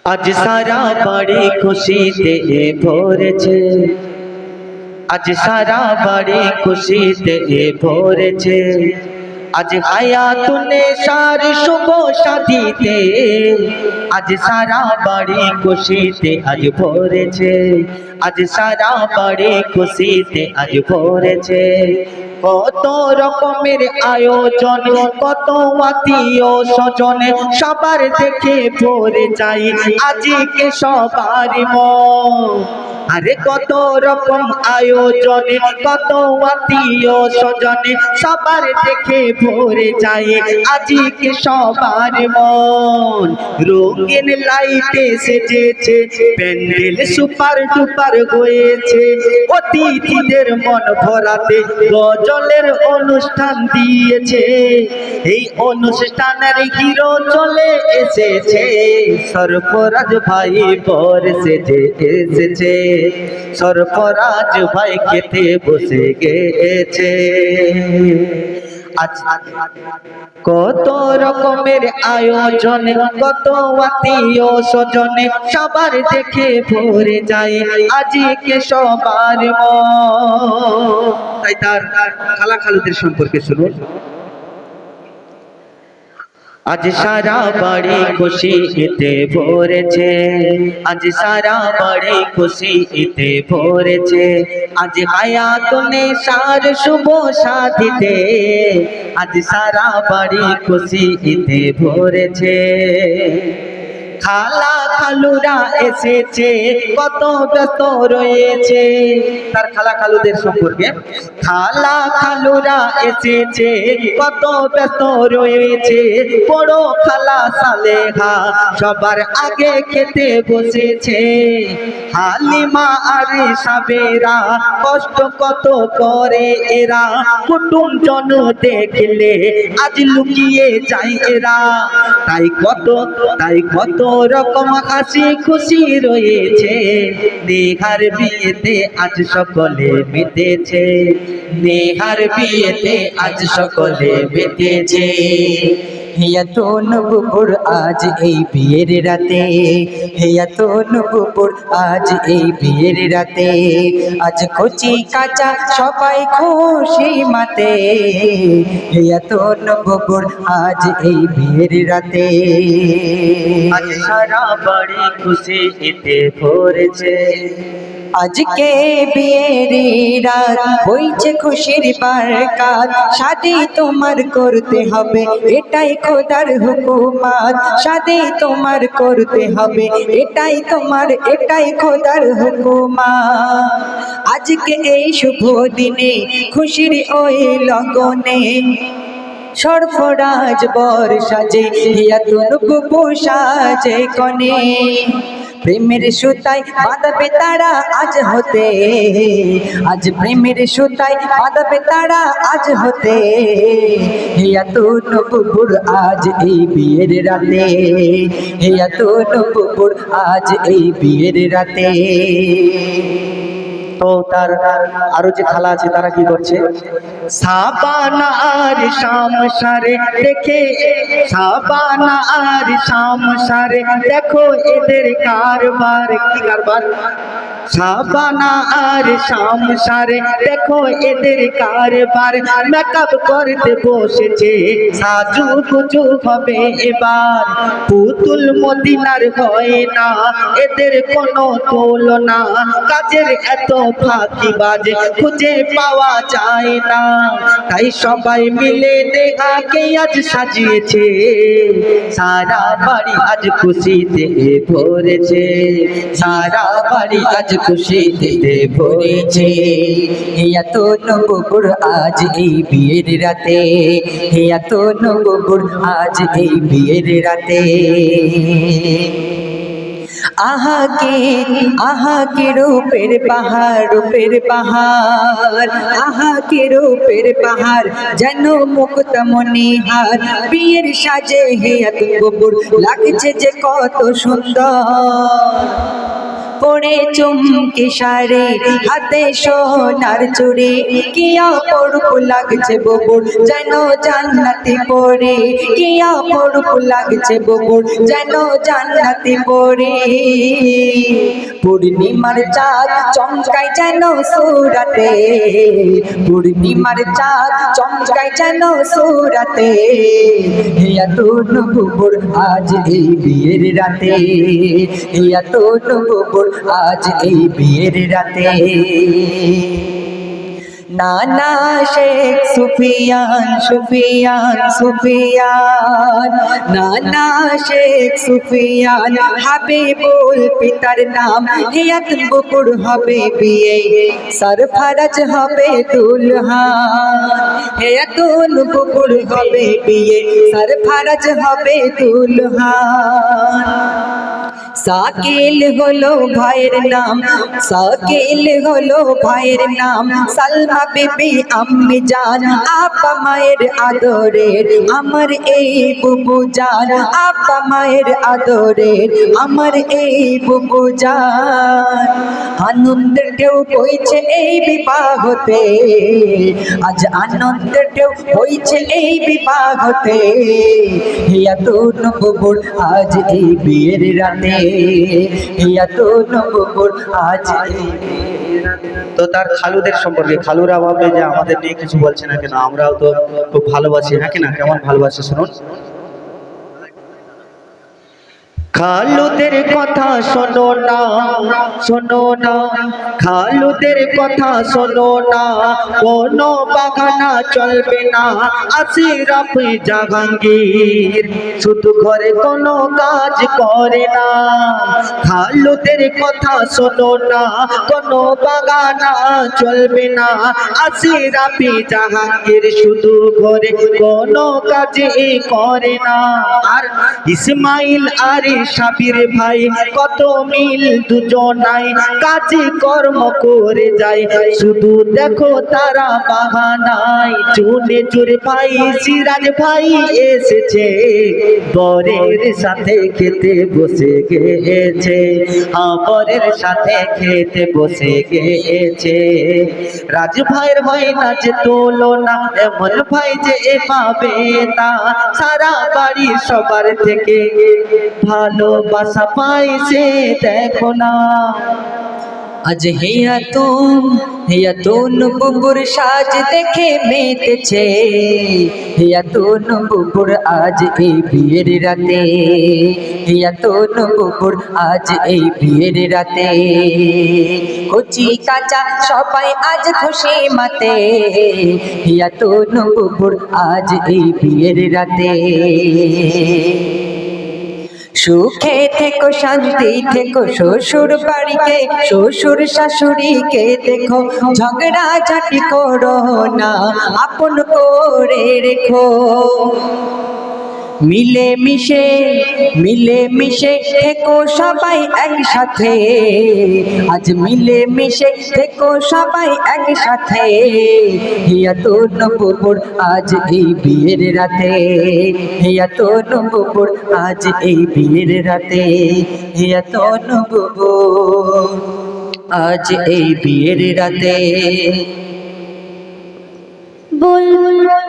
আজ সারা বাড়ি খুশিতে ভরেছে, আজ সারা বাড়ি খুশিতে ভরেছে। আজ হায়াতুনে সার শুভ শাদিতে, আজ সারা বাড়ি খুশিতে আজ ভরেছে, আজ সারা বাড়ি খুশিতে আজ ভরেছে। কত রকমের আয়োজন, কত আত্মীয় স্বজন, সবার দেখে ভরে যাই আজকে সবার মন। আরে কত রকম আয়োজন, কত আত্মীয় স্বজন, সবার দেখে ভরে যায় আজকে সবার মন। রঙিন লাইটে সেজেছে প্যান্ডেল, সুপার ডুপার হয়েছে, অতিথিদের মন ভরাতে গজলের অনুষ্ঠান দিয়েছে। এই অনুষ্ঠানের হিরো চলে এসেছে, সরফরাজ ভাই বর সেজে এসেছে, সরফরাজ ভাই খেতে বসে গেছে। আজ কত রকমের আয়োজন, কত আত্মীয় স্বজন, সবার দেখে ভরে যায় আজকে সবার মন। তাই তার খালা খালুদের সম্পর্কে শুনুন। আজ সারা বাড়ি খুশিতে ভরেছে, আজ সারা বাড়ি খুশিতে ভরেছে। আজ হায়াতুনে সার শুভ শাদিতে, আজ সারা বাড়ি খুশিতে ভরেছে। খালা খালুরা এসেছে, কত ব্যস্ত রয়েছে। তার খালা খালুদের সম্পর্কে, খালা খালুরা এসেছে, কত ব্যস্ত রয়েছে। বড় খালা সালেহা সবার আগে খেতে বসেছে। হালিমা আর সাবেরা কষ্ট কত করে এরা, কুটুম জন দেখলে আজ লুকিয়ে যায় এরা। তাই কত রকম হাসি খুশি রয়েছে। নেহার বিয়েতে আজ সকলে মেতেছে, নেহার বিয়েতে আজ সকলে মেতেছে। হেয়া তো নবপুর আজ এই বিয়ের রাতে, হেয়া তো নবপুর আজ এই বিয়ের রাতে। আজ কচি কাঁচা সবাই খুশি মাতে, হেয়া তো নবপুর আজ এই বিয়ের রাতে। আজ সারা বাড়ি খুশিতে ভরেছে, আজকে বিয়ের রাত বইছে খুশির বারকাত। শাদি তোমার করতে হবে এটাই খোদার হুকুমাত, শাদি তোমার করতে হবে এটাই খোদার হুকুমাত। আজকে এই শুভ দিনে খুশির ওই লগনে, সরফরাজ বর সাজে, হিয়া তুনবু সাজে কনে। প্রেমের সুতায় বাঁধবে তারা আজ হতে, আজ প্রেমের সুতায় বাঁধবে তারা আজ হতে। হেয়া তো নবপুর আজ এই বিয়ের রাতে, হেয়া তো নবপুর আজ এই বিয়ের রাতে। তো তার আরো যে খালা আছে তারা কি করছে? সাবানা আর শাম সারে দেখে, সাবানা আর শাম সারে দেখো এদের কারবার। কি কারবার? সাবানা আর শাম সারে দেখো এদের কারবার। মেকআপ করতে বসেছে, সাজু গুজু হবে এবার। পুতুল মদিনার হয় না এদের কোনো তুলনা, কাজের এত ফাঁকিবাজ খুঁজে পাওয়া যায় না। তাই সবাই মিলে নেহাকে আজ সাজিয়েছে, সারা বাড়ি আজ খুশিতে ভরেছে, সারা বাড়ি আজ খুশিতে ভরেছে। হেয়া তো নবপুর আজ এই বিয়ের রাতে, হেয়া তো নবপুর আজ এই বিয়ের রাতে। আহা কে রূপের পাহাড়, রূপের পাহাড়, আহা কে রূপের পাহাড়, যেন মুক্তা মনিহার। বিয়ের সাজে হেয়া তুনবুর লাগছে যে কত সুন্দর, পরে চুমকি শাড়ি, হাতে সোনার চুড়ি, কি অপরূপ লাগছে বুবুর যেন জান্নাতি পরি, কি অপরূপ লাগছে বুবুর যেন জান্নাতি পরি। পূর্ণিমার চাঁদ চমকায় যেন সুরাতে, পূর্ণিমার চাঁদ চমকায় যেন সুরাতে, হিয়া তোর বুবুর আজ এই বিয়ের রাতে, হিয়া তোর বুবুর আজ এই বিয়ের রাতে। নানা শেখ সুফিয়ান সুফিয়ান সুফিয়ান, নানা শেখ সুফিয়ান হাবিবুল পিতার নাম, হিয়াত বুবুর হবে বিয়ে, সরফরাজ হবে দুলহান, হিয়াতুল বুবুর হবে বিয়ে, সরফরাজ হবে দুলহান। সাকিল হলো ভাইয়ের নাম, সাকিল হলো ভাইয়ের নাম, সালমা বিবি আম্মি জান, আপা মায়ের আদরের আমার এই বুবু জান, আপা মায়ের আদরের আমার এই বুবু জান। আনন্দের ঢেউ বইছে এই বিবাহতে, আজ আনন্দের ঢেউ বইছে এই বিবাহতে, হিয়া তোর বুবুর আজ এই বিয়ের রাতে, হিয়া তোর বুবুর আজ এই বিয়ের রাতে। তো তার খালুদের সম্পর্কে, খালুরা ভাবে যে আমাদের নিয়ে কিছু বলছে না কেন, আমরাও তো খুব ভালোবাসি নাকি না, কেমন ভালোবাসি শুনুন। খালুদের কথা শোনো না, শোনো না, খালুদের কথা শোনো না, কোনো বাগানা চলবে না, আশিরাফ জাহাঙ্গীর শুধু ঘরে কোনো কাজ করে না। খালুদের কথা শোনো না, কোনো বাগানা চলবে না, আশিরাফ জাহাঙ্গীর শুধু ঘরে কোনো কাজ করে না। আর ইসমাইল আর সাবির ভাই কত মিল দুজনাই, কাজে কর্ম করে যায়, শুধু দেখো তারা বাহানায়। চুনে চুরে ভাই সিরাজ ভাই এসেছে, বরের সাথে খেতে বসে গেছে, বরের সাথে খেতে বসে গেছে। রাজ ভাইয়ের হয় না যে তুলনা, এমন ভাই যে পাবে না, সারা বাড়ি সবার থেকে ভালোবাসা পাইছে দেখো না। আজ হিয়াতুন বুবুর সাজ দেখে মেতেছে, হিয়াতুন বুবুর আজ এই বিয়ের রাতে, হিয়াতুন বুবুর আজ এই বিয়ের রাতে। কচি কাঁচা সবাই আজ খুশি মাতে, হিয়াতুন বুবুর আজ এই বিয়ের রাতে। সুখে থেকো শান্তি থেকো শ্বশুর বাড়িতে, শ্বশুর শাশুড়িকে দেখো, ঝগড়া ঝাঁটি করো না, আপন করে রেখো। মিলে মিশে থেকো সবাই একসাথে, আজ মিলে মিশে থেকো সবাই একসাথে, হিয়াতুন বুবুর আজ এই বিয়ের রাতে, হিয়াতুন বুবুর আজ এই বিয়ের রাতে, হিয়াতুন বুবুর আজ এই বিয়ের রাতে। বুলবুল